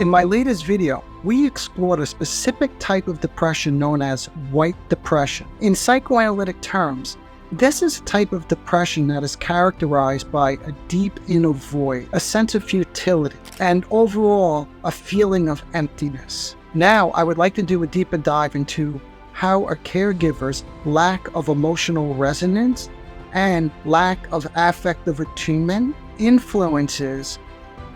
In my latest video, we explored a specific type of depression known as white depression. In psychoanalytic terms, this is a type of depression that is characterized by a deep inner void, a sense of futility, and overall, a feeling of emptiness. Now, I would like to do a deeper dive into how a caregiver's lack of emotional resonance and lack of affective attunement influences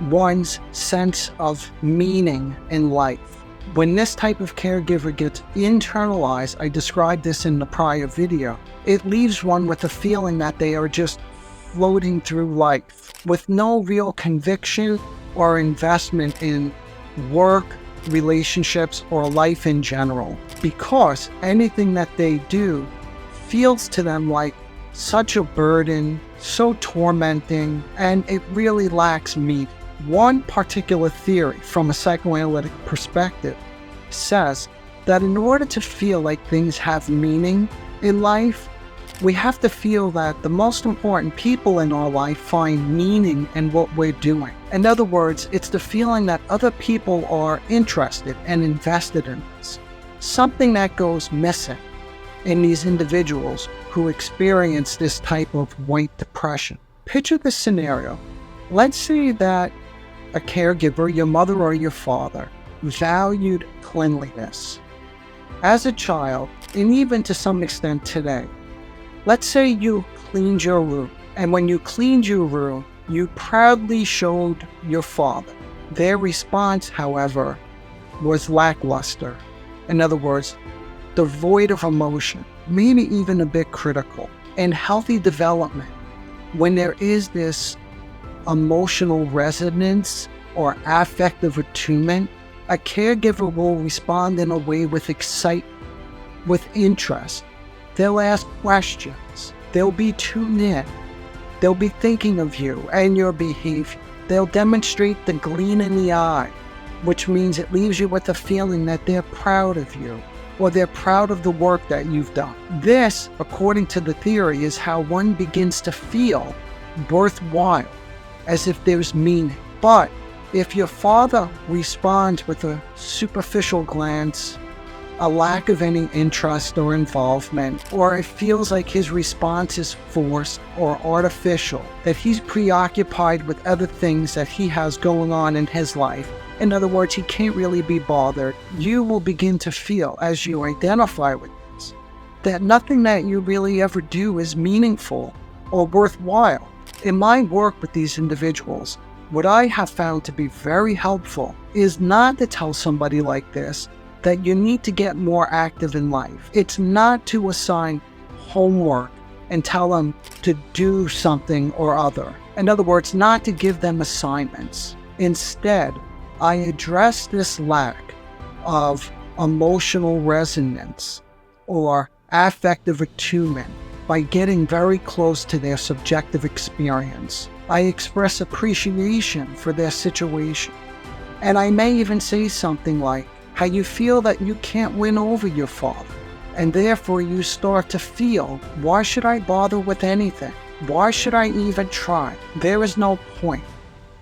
one's sense of meaning in life. When this type of caregiver gets internalized, I described this in the prior video, it leaves one with a feeling that they are just floating through life with no real conviction or investment in work, relationships, or life in general, because anything that they do feels to them like such a burden, so tormenting, and it really lacks meaning. One particular theory from a psychoanalytic perspective says that in order to feel like things have meaning in life, we have to feel that the most important people in our life find meaning in what we're doing. In other words, it's the feeling that other people are interested and invested in us. Something that goes missing in these individuals who experience this type of white depression. Picture this scenario. Let's say that a caregiver, your mother or your father, valued cleanliness. As a child, and even to some extent today, let's say you cleaned your room, and when you cleaned your room, you proudly showed your father. Their response, however, was lackluster. In other words, devoid of emotion, maybe even a bit critical. In healthy development, when there is this emotional resonance or affective attunement, a caregiver will respond in a way with excitement, with interest. They'll ask questions. They'll be tuned in. They'll be thinking of you and your behavior. They'll demonstrate the gleam in the eye, which means it leaves you with a feeling that they're proud of you, or they're proud of the work that you've done. This, according to the theory, is how one begins to feel worthwhile, as if there's meaning. But if your father responds with a superficial glance, a lack of any interest or involvement, or it feels like his response is forced or artificial, that he's preoccupied with other things that he has going on in his life, in other words, he can't really be bothered, you will begin to feel, as you identify with this, that nothing that you really ever do is meaningful or worthwhile. In my work with these individuals, what I have found to be very helpful is not to tell somebody like this that you need to get more active in life. It's not to assign homework and tell them to do something or other. In other words, not to give them assignments. Instead, I address this lack of emotional resonance or affective attunement by getting very close to their subjective experience. I express appreciation for their situation. And I may even say something like, how you feel that you can't win over your father, and therefore you start to feel, why should I bother with anything? Why should I even try? There is no point,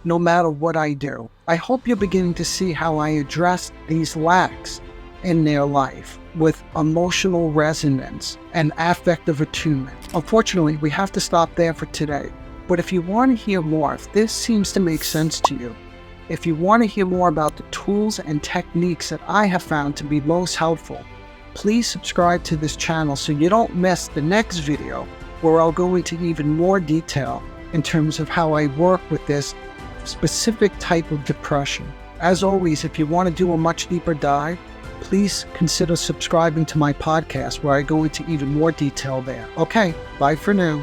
no matter what I do. I hope you're beginning to see how I address these lacks in their life with emotional resonance and affective attunement. Unfortunately, we have to stop there for today. But if you want to hear more, if this seems to make sense to you, if you want to hear more about the tools and techniques that I have found to be most helpful, please subscribe to this channel so you don't miss the next video where I'll go into even more detail in terms of how I work with this specific type of depression. As always, if you want to do a much deeper dive, please consider subscribing to my podcast where I go into even more detail there. Okay, bye for now.